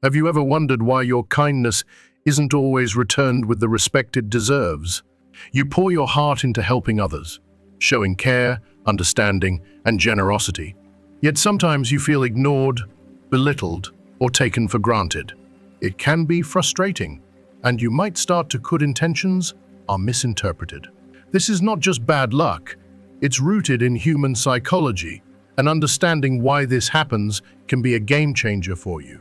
Have you ever wondered why your kindness isn't always returned with the respect it deserves? You pour your heart into helping others, showing care, understanding, and generosity. Yet sometimes you feel ignored, belittled, or taken for granted. It can be frustrating, and you might start to good intentions are misinterpreted. This is not just bad luck, it's rooted in human psychology, and understanding why this happens can be a game changer for you.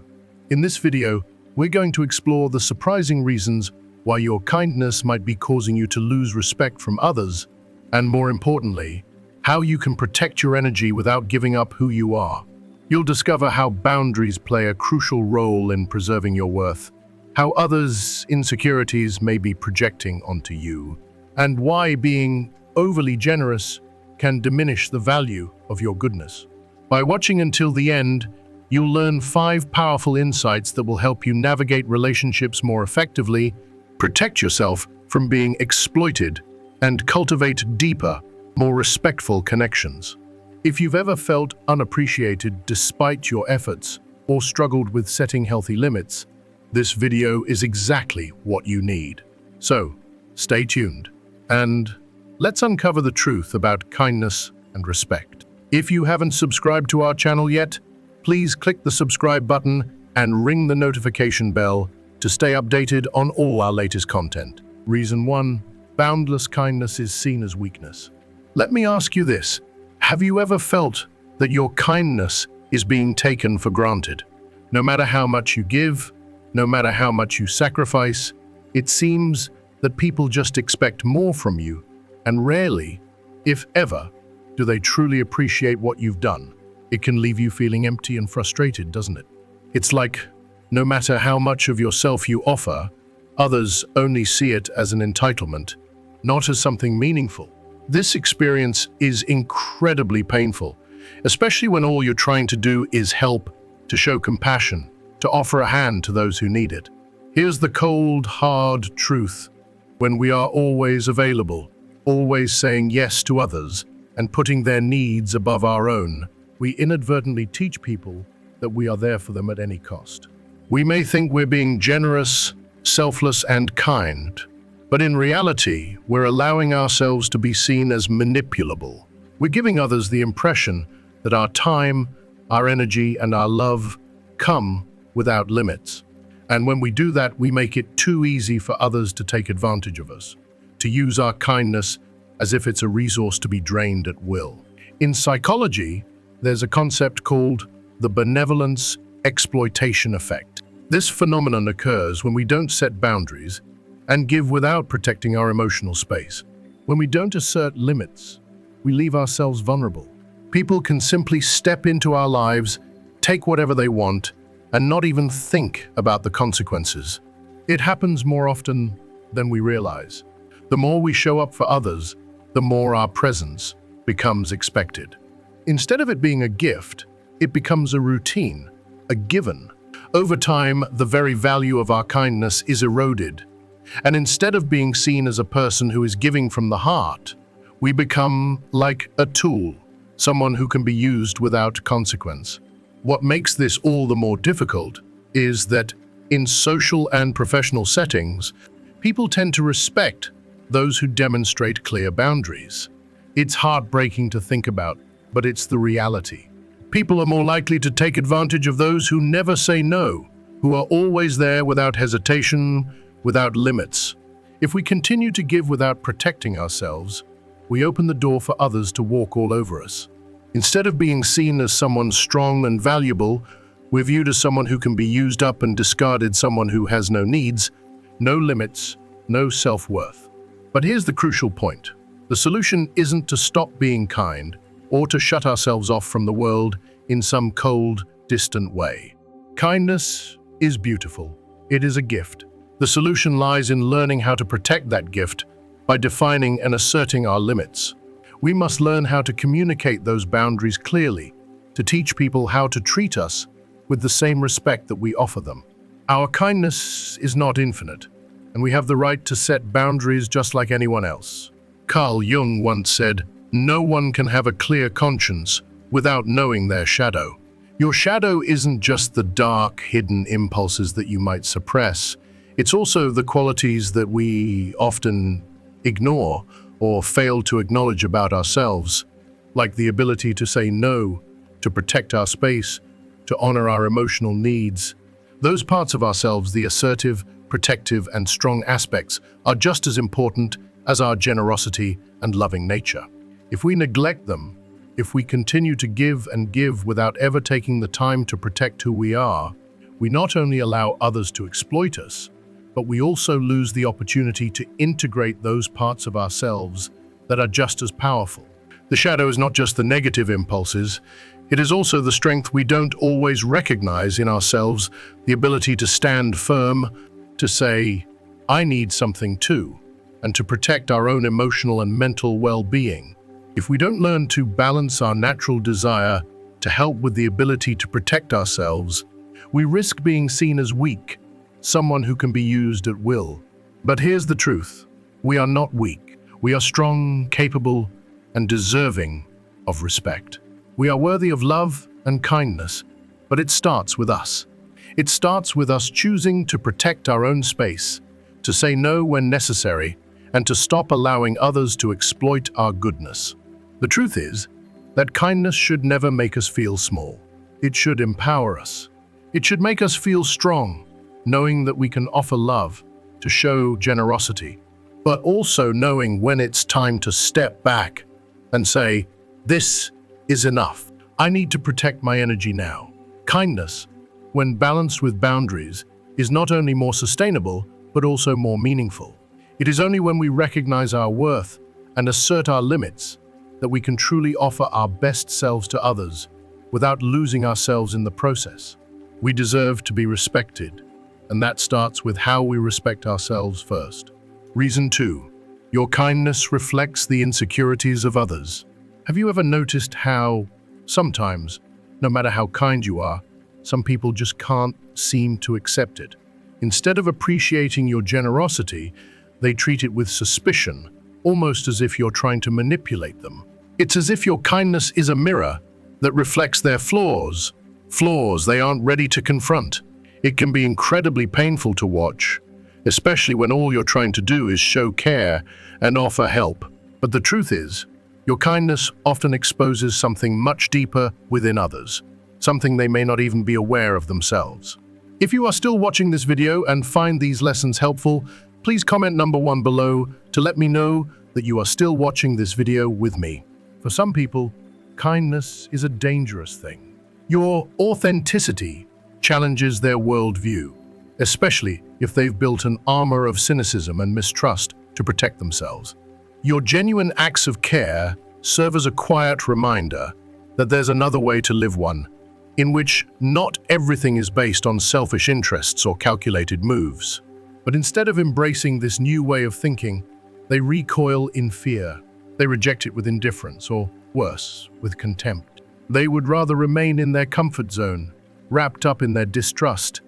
In this video, we're going to explore the surprising reasons why your kindness might be causing you to lose respect from others, and more importantly, how you can protect your energy without giving up who you are. You'll discover how boundaries play a crucial role in preserving your worth, how others' insecurities may be projecting onto you, and why being overly generous can diminish the value of your goodness. By watching until the end, you'll learn 5 powerful insights that will help you navigate relationships more effectively, protect yourself from being exploited, and cultivate deeper, more respectful connections. If you've ever felt unappreciated despite your efforts or struggled with setting healthy limits, this video is exactly what you need. So, stay tuned, and let's uncover the truth about kindness and respect. If you haven't subscribed to our channel yet, please click the subscribe button and ring the notification bell to stay updated on all our latest content. Reason 1. Boundless kindness is seen as weakness. Let me ask you this. Have you ever felt that your kindness is being taken for granted? No matter how much you give, no matter how much you sacrifice, it seems that people just expect more from you, and rarely, if ever, do they truly appreciate what you've done. It can leave you feeling empty and frustrated, doesn't it? It's like, no matter how much of yourself you offer, others only see it as an entitlement, not as something meaningful. This experience is incredibly painful, especially when all you're trying to do is help, to show compassion, to offer a hand to those who need it. Here's the cold, hard truth. When we are always available, always saying yes to others, and putting their needs above our own, we inadvertently teach people that we are there for them at any cost. We may think we're being generous, selfless, and kind, but in reality, we're allowing ourselves to be seen as manipulable. We're giving others the impression that our time, our energy, and our love come without limits. And when we do that, we make it too easy for others to take advantage of us, to use our kindness as if it's a resource to be drained at will. In psychology, there's a concept called the benevolence exploitation effect. This phenomenon occurs when we don't set boundaries and give without protecting our emotional space. When we don't assert limits, we leave ourselves vulnerable. People can simply step into our lives, take whatever they want, and not even think about the consequences. It happens more often than we realize. The more we show up for others, the more our presence becomes expected. Instead of it being a gift, it becomes a routine, a given. Over time, the very value of our kindness is eroded, and instead of being seen as a person who is giving from the heart, we become like a tool, someone who can be used without consequence. What makes this all the more difficult is that in social and professional settings, people tend to respect those who demonstrate clear boundaries. It's heartbreaking to think about, but it's the reality. People are more likely to take advantage of those who never say no, who are always there without hesitation, without limits. If we continue to give without protecting ourselves, we open the door for others to walk all over us. Instead of being seen as someone strong and valuable, we're viewed as someone who can be used up and discarded, someone who has no needs, no limits, no self-worth. But here's the crucial point. The solution isn't to stop being kind or to shut ourselves off from the world in some cold, distant way. Kindness is beautiful. It is a gift. The solution lies in learning how to protect that gift by defining and asserting our limits. We must learn how to communicate those boundaries clearly, to teach people how to treat us with the same respect that we offer them. Our kindness is not infinite, and we have the right to set boundaries just like anyone else. Carl Jung once said, "No one can have a clear conscience without knowing their shadow." Your shadow isn't just the dark, hidden impulses that you might suppress. It's also the qualities that we often ignore or fail to acknowledge about ourselves, like the ability to say no, to protect our space, to honor our emotional needs. Those parts of ourselves, the assertive, protective, and strong aspects, are just as important as our generosity and loving nature. If we neglect them, if we continue to give and give without ever taking the time to protect who we are, we not only allow others to exploit us, but we also lose the opportunity to integrate those parts of ourselves that are just as powerful. The shadow is not just the negative impulses, it is also the strength we don't always recognize in ourselves, the ability to stand firm, to say, I need something too, and to protect our own emotional and mental well-being. If we don't learn to balance our natural desire to help with the ability to protect ourselves, we risk being seen as weak, someone who can be used at will. But here's the truth. We are not weak. We are strong, capable, and deserving of respect. We are worthy of love and kindness, but it starts with us. It starts with us choosing to protect our own space, to say no when necessary, and to stop allowing others to exploit our goodness. The truth is that kindness should never make us feel small. It should empower us. It should make us feel strong, knowing that we can offer love, to show generosity, but also knowing when it's time to step back and say, this is enough. I need to protect my energy now. Kindness, when balanced with boundaries, is not only more sustainable, but also more meaningful. It is only when we recognize our worth and assert our limits that we can truly offer our best selves to others without losing ourselves in the process. We deserve to be respected, and that starts with how we respect ourselves first. Reason 2. Your kindness reflects the insecurities of others. Have you ever noticed how, sometimes, no matter how kind you are, some people just can't seem to accept it? Instead of appreciating your generosity, they treat it with suspicion, almost as if you're trying to manipulate them. It's as if your kindness is a mirror that reflects their flaws they aren't ready to confront. It can be incredibly painful to watch, especially when all you're trying to do is show care and offer help. But the truth is, your kindness often exposes something much deeper within others, something they may not even be aware of themselves. If you are still watching this video and find these lessons helpful, please comment number 1 below to let me know that you are still watching this video with me. For some people, kindness is a dangerous thing. Your authenticity challenges their worldview, especially if they've built an armor of cynicism and mistrust to protect themselves. Your genuine acts of care serve as a quiet reminder that there's another way to live one, in which not everything is based on selfish interests or calculated moves. But instead of embracing this new way of thinking, they recoil in fear. They reject it with indifference, or worse, with contempt. They would rather remain in their comfort zone, wrapped up in their distrust,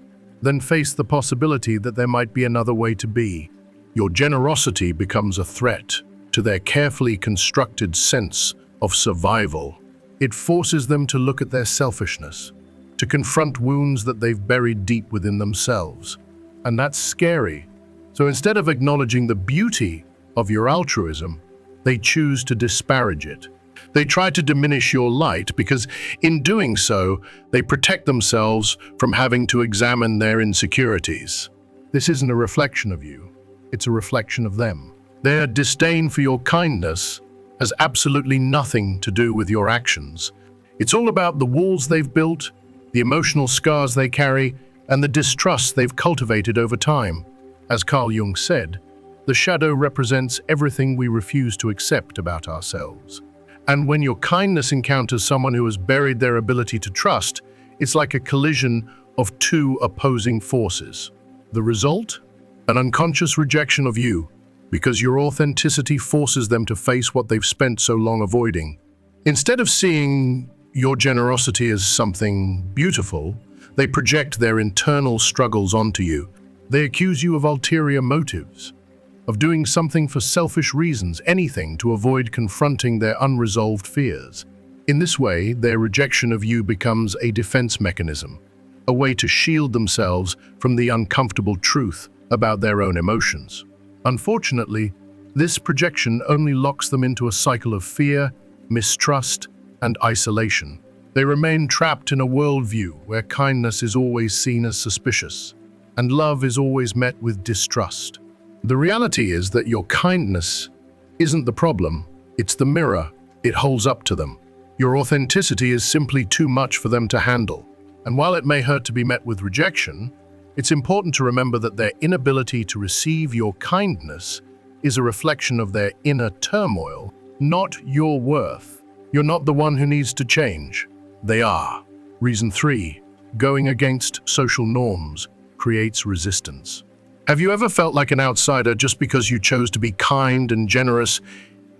than face the possibility that there might be another way to be. Your generosity becomes a threat to their carefully constructed sense of survival. It forces them to look at their selfishness, to confront wounds that they've buried deep within themselves. And that's scary. So instead of acknowledging the beauty of your altruism, they choose to disparage it. They try to diminish your light because, in doing so, they protect themselves from having to examine their insecurities. This isn't a reflection of you, it's a reflection of them. Their disdain for your kindness has absolutely nothing to do with your actions. It's all about the walls they've built, the emotional scars they carry, and the distrust they've cultivated over time. As Carl Jung said, the shadow represents everything we refuse to accept about ourselves. And when your kindness encounters someone who has buried their ability to trust, it's like a collision of two opposing forces. The result? An unconscious rejection of you, because your authenticity forces them to face what they've spent so long avoiding. Instead of seeing your generosity as something beautiful, they project their internal struggles onto you. They accuse you of ulterior motives, of doing something for selfish reasons, anything to avoid confronting their unresolved fears. In this way, their rejection of you becomes a defense mechanism, a way to shield themselves from the uncomfortable truth about their own emotions. Unfortunately, this projection only locks them into a cycle of fear, mistrust, and isolation. They remain trapped in a worldview where kindness is always seen as suspicious, and love is always met with distrust. The reality is that your kindness isn't the problem, it's the mirror it holds up to them. Your authenticity is simply too much for them to handle. And while it may hurt to be met with rejection, it's important to remember that their inability to receive your kindness is a reflection of their inner turmoil, not your worth. You're not the one who needs to change. They are. Reason 3, going against social norms creates resistance. Have you ever felt like an outsider just because you chose to be kind and generous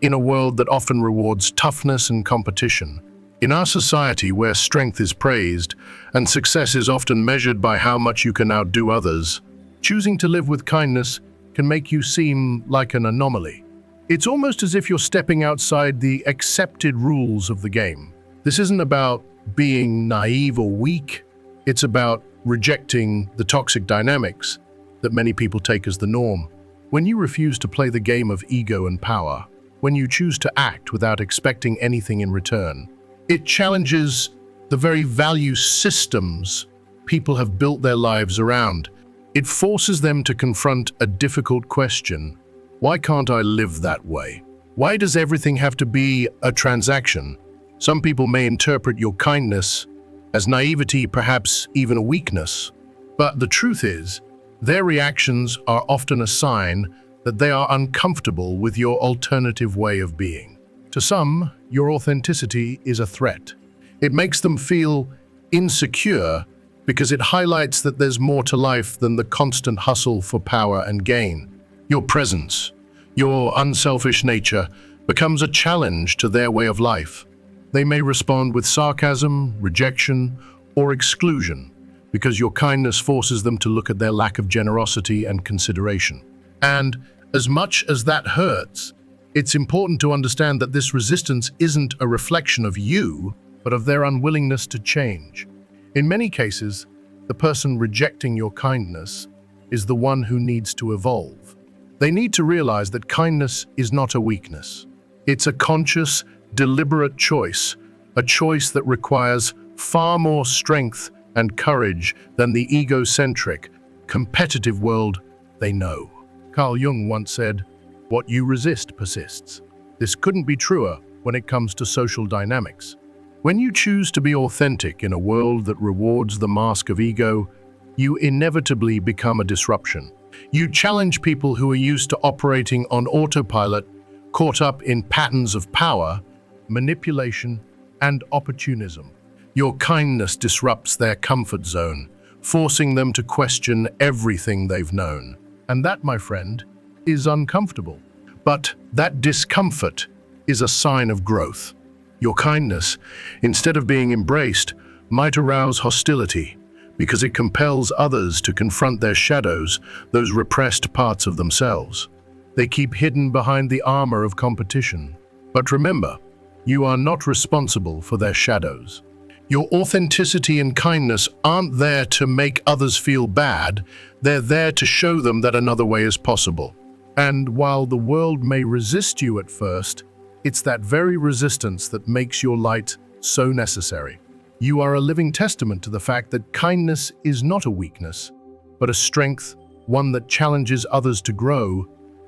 in a world that often rewards toughness and competition? In our society where strength is praised and success is often measured by how much you can outdo others, choosing to live with kindness can make you seem like an anomaly. It's almost as if you're stepping outside the accepted rules of the game. This isn't about being naive or weak, it's about rejecting the toxic dynamics that many people take as the norm. When you refuse to play the game of ego and power, when you choose to act without expecting anything in return, it challenges the very value systems people have built their lives around. It forces them to confront a difficult question. Why can't I live that way? Why does everything have to be a transaction? Some people may interpret your kindness as naivety, perhaps even a weakness. But the truth is, their reactions are often a sign that they are uncomfortable with your alternative way of being. To some, your authenticity is a threat. It makes them feel insecure because it highlights that there's more to life than the constant hustle for power and gain. Your presence, your unselfish nature, becomes a challenge to their way of life. They may respond with sarcasm, rejection, or exclusion because your kindness forces them to look at their lack of generosity and consideration. And as much as that hurts, it's important to understand that this resistance isn't a reflection of you, but of their unwillingness to change. In many cases, the person rejecting your kindness is the one who needs to evolve. They need to realize that kindness is not a weakness. It's a conscious, deliberate choice, a choice that requires far more strength and courage than the egocentric, competitive world they know. Carl Jung once said, "What you resist persists." This couldn't be truer when it comes to social dynamics. When you choose to be authentic in a world that rewards the mask of ego, you inevitably become a disruption. You challenge people who are used to operating on autopilot, caught up in patterns of power, manipulation, and opportunism. Your kindness disrupts their comfort zone, forcing them to question everything they've known. And that, my friend, is uncomfortable. But that discomfort is a sign of growth. Your kindness, instead of being embraced, might arouse hostility because it compels others to confront their shadows, those repressed parts of themselves. They keep hidden behind the armor of competition. But remember, you are not responsible for their shadows. Your authenticity and kindness aren't there to make others feel bad, they're there to show them that another way is possible. And while the world may resist you at first, it's that very resistance that makes your light so necessary. You are a living testament to the fact that kindness is not a weakness, but a strength, one that challenges others to grow,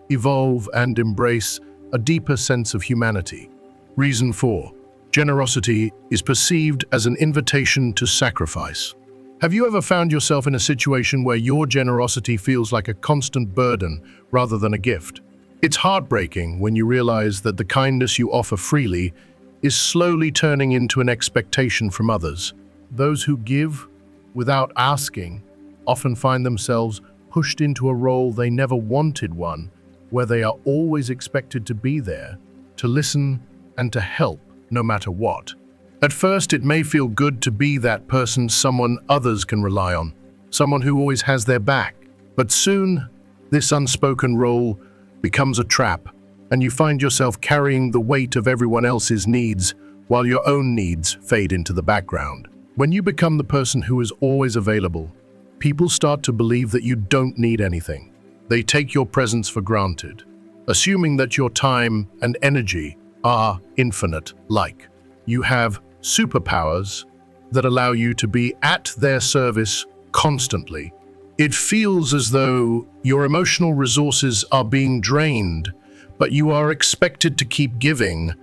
evolve, and embrace a deeper sense of humanity. Reason 4. Generosity is perceived as an invitation to sacrifice. Have you ever found yourself in a situation where your generosity feels like a constant burden rather than a gift? It's heartbreaking when you realize that the kindness you offer freely is slowly turning into an expectation from others. Those who give without asking often find themselves pushed into a role they never wanted one, where they are always expected to be there, to listen and to help, no matter what. At first, it may feel good to be that person, someone others can rely on, someone who always has their back. But soon, this unspoken role becomes a trap, and you find yourself carrying the weight of everyone else's needs while your own needs fade into the background. When you become the person who is always available, people start to believe that you don't need anything. They take your presence for granted, assuming that your time and energy are infinite, like you have superpowers that allow you to be at their service constantly. It feels as though your emotional resources are being drained, but you are expected to keep giving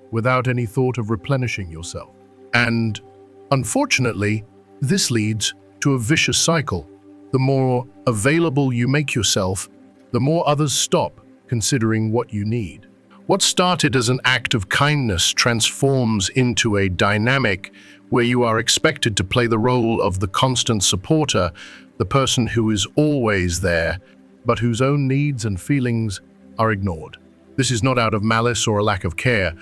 without any thought of replenishing yourself. And unfortunately, this leads to a vicious cycle. The more available you make yourself, the more others stop considering what you need. What started as an act of kindness transforms into a dynamic where you are expected to play the role of the constant supporter, the person who is always there, but whose own needs and feelings are ignored. This is not out of malice or a lack of care,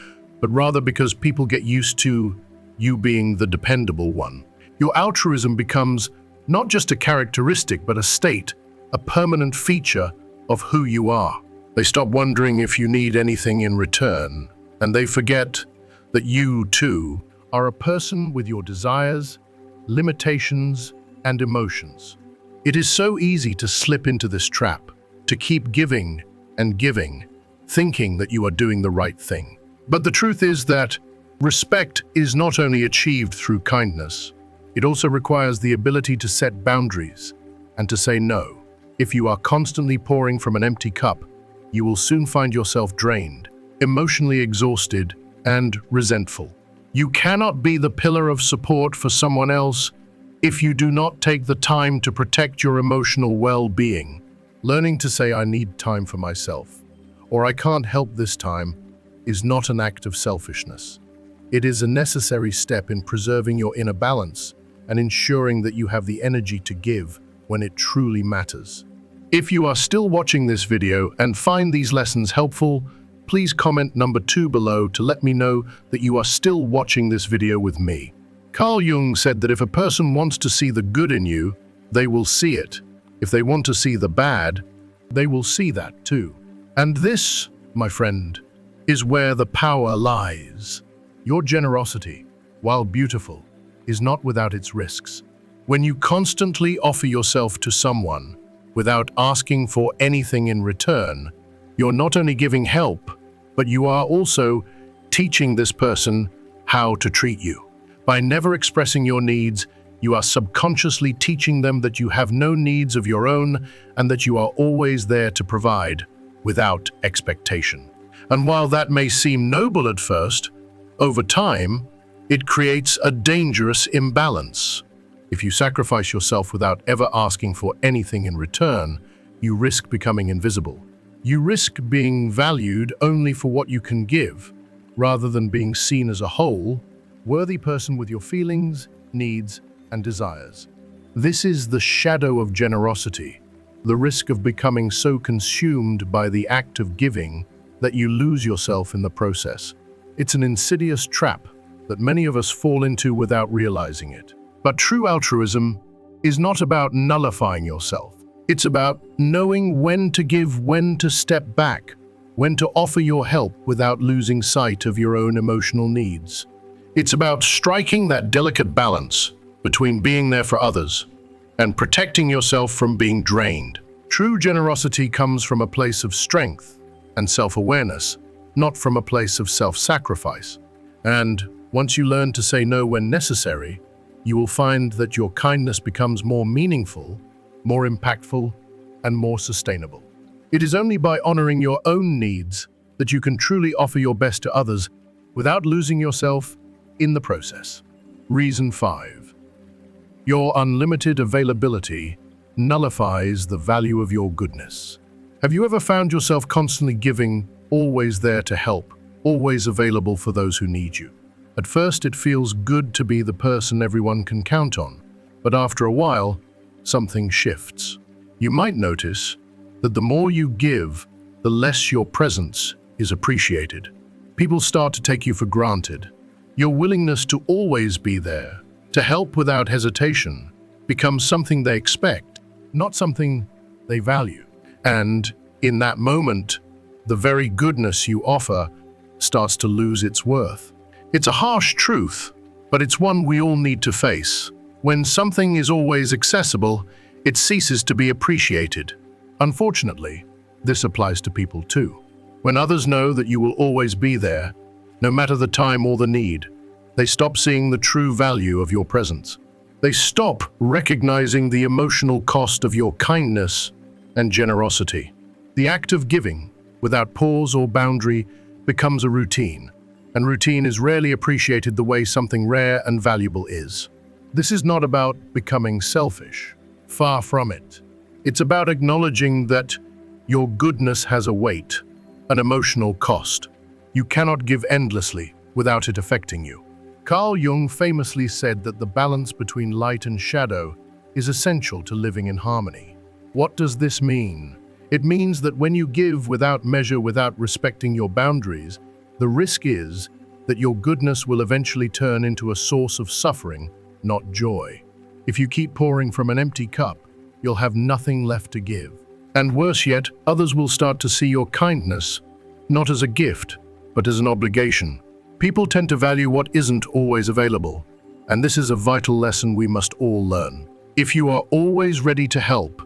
but rather because people get used to you being the dependable one. Your altruism becomes not just a characteristic, but a state, a permanent feature of who you are. They stop wondering if you need anything in return, and they forget that you, too, are a person with your desires, limitations, and emotions. It is so easy to slip into this trap, to keep giving and giving, thinking that you are doing the right thing. But the truth is that respect is not only achieved through kindness, it also requires the ability to set boundaries and to say no. If you are constantly pouring from an empty cup, you will soon find yourself drained, emotionally exhausted, and resentful. You cannot be the pillar of support for someone else if you do not take the time to protect your emotional well-being. Learning to say, "I need time for myself," or "I can't help this time," is not an act of selfishness. It is a necessary step in preserving your inner balance and ensuring that you have the energy to give when it truly matters. If you are still watching this video and find these lessons helpful, please comment number 2 below to let me know that you are still watching this video with me. Carl Jung said that if a person wants to see the good in you, they will see it. If they want to see the bad, they will see that too. And this, my friend, is where the power lies. Your generosity, while beautiful, is not without its risks. When you constantly offer yourself to someone without asking for anything in return, you're not only giving help, but you are also teaching this person how to treat you. By never expressing your needs, you are subconsciously teaching them that you have no needs of your own and that you are always there to provide without expectation. And while that may seem noble at first, over time, it creates a dangerous imbalance. If you sacrifice yourself without ever asking for anything in return, you risk becoming invisible. You risk being valued only for what you can give, rather than being seen as a whole, worthy person with your feelings, needs, and desires. This is the shadow of generosity, the risk of becoming so consumed by the act of giving that you lose yourself in the process. It's an insidious trap that many of us fall into without realizing it. But true altruism is not about nullifying yourself. It's about knowing when to give, when to step back, when to offer your help without losing sight of your own emotional needs. It's about striking that delicate balance between being there for others and protecting yourself from being drained. True generosity comes from a place of strength and self-awareness, not from a place of self-sacrifice. And once you learn to say no when necessary, you will find that your kindness becomes more meaningful, more impactful, and more sustainable. It is only by honoring your own needs that you can truly offer your best to others without losing yourself in the process. Reason 5. Your unlimited availability nullifies the value of your goodness. Have you ever found yourself constantly giving, always there to help, always available for those who need you? At first, it feels good to be the person everyone can count on, but after a while, something shifts. You might notice that the more you give, the less your presence is appreciated. People start to take you for granted. Your willingness to always be there, to help without hesitation, becomes something they expect, not something they value. And in that moment, the very goodness you offer starts to lose its worth. It's a harsh truth, but it's one we all need to face. When something is always accessible, it ceases to be appreciated. Unfortunately, this applies to people too. When others know that you will always be there, no matter the time or the need, they stop seeing the true value of your presence. They stop recognizing the emotional cost of your kindness and generosity. The act of giving, without pause or boundary, becomes a routine, and routine is rarely appreciated the way something rare and valuable is. This is not about becoming selfish. Far from it. It's about acknowledging that your goodness has a weight, an emotional cost. You cannot give endlessly without it affecting you. Carl Jung famously said that the balance between light and shadow is essential to living in harmony. What does this mean? It means that when you give without measure, without respecting your boundaries, the risk is that your goodness will eventually turn into a source of suffering, not joy. If you keep pouring from an empty cup, you'll have nothing left to give. And worse yet, others will start to see your kindness not as a gift, but as an obligation. People tend to value what isn't always available, and this is a vital lesson we must all learn. If you are always ready to help,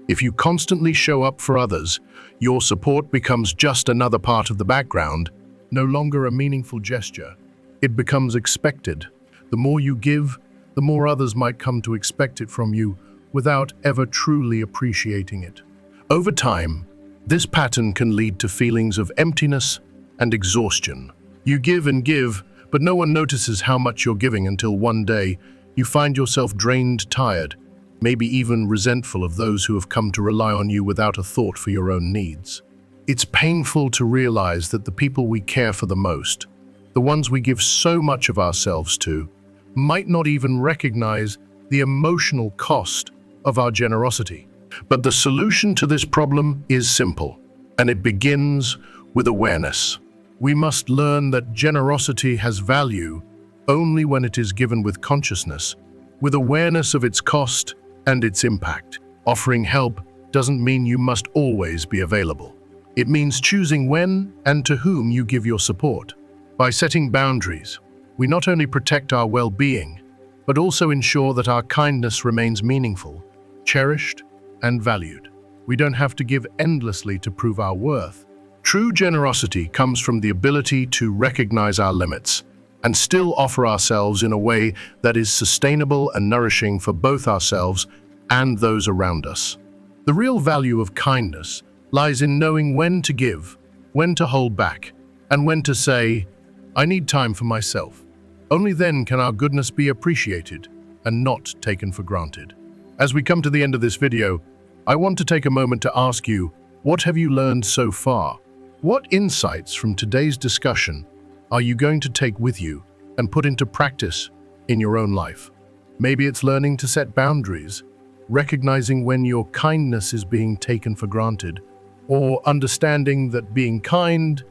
if you constantly show up for others, your support becomes just another part of the background, no longer a meaningful gesture. It becomes expected. The more you give, the more others might come to expect it from you without ever truly appreciating it. Over time, this pattern can lead to feelings of emptiness and exhaustion. You give and give, but no one notices how much you're giving until one day you find yourself drained, tired, maybe even resentful of those who have come to rely on you without a thought for your own needs. It's painful to realize that the people we care for the most, the ones we give so much of ourselves to, might not even recognize the emotional cost of our generosity. But the solution to this problem is simple, and it begins with awareness. We must learn that generosity has value only when it is given with consciousness, with awareness of its cost and its impact. Offering help doesn't mean you must always be available. It means choosing when and to whom you give your support. By setting boundaries, we not only protect our well-being, but also ensure that our kindness remains meaningful, cherished, and valued. We don't have to give endlessly to prove our worth. True generosity comes from the ability to recognize our limits and still offer ourselves in a way that is sustainable and nourishing for both ourselves and those around us. The real value of kindness lies in knowing when to give, when to hold back, and when to say, "I need time for myself." Only then can our goodness be appreciated and not taken for granted. As we come to the end of this video, I want to take a moment to ask you, what have you learned so far? What insights from today's discussion are you going to take with you and put into practice in your own life? Maybe it's learning to set boundaries, recognizing when your kindness is being taken for granted, or understanding that being kind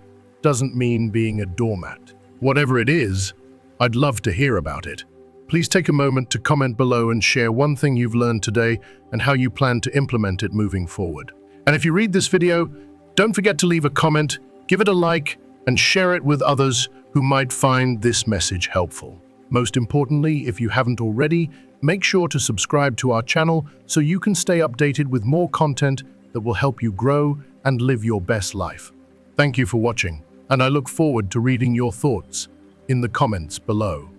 doesn't mean being a doormat. Whatever it is, I'd love to hear about it. Please take a moment to comment below and share one thing you've learned today and how you plan to implement it moving forward. And if you read this video, don't forget to leave a comment, give it a like, and share it with others who might find this message helpful. Most importantly, if you haven't already, make sure to subscribe to our channel so you can stay updated with more content that will help you grow and live your best life. Thank you for watching, and I look forward to reading your thoughts in the comments below.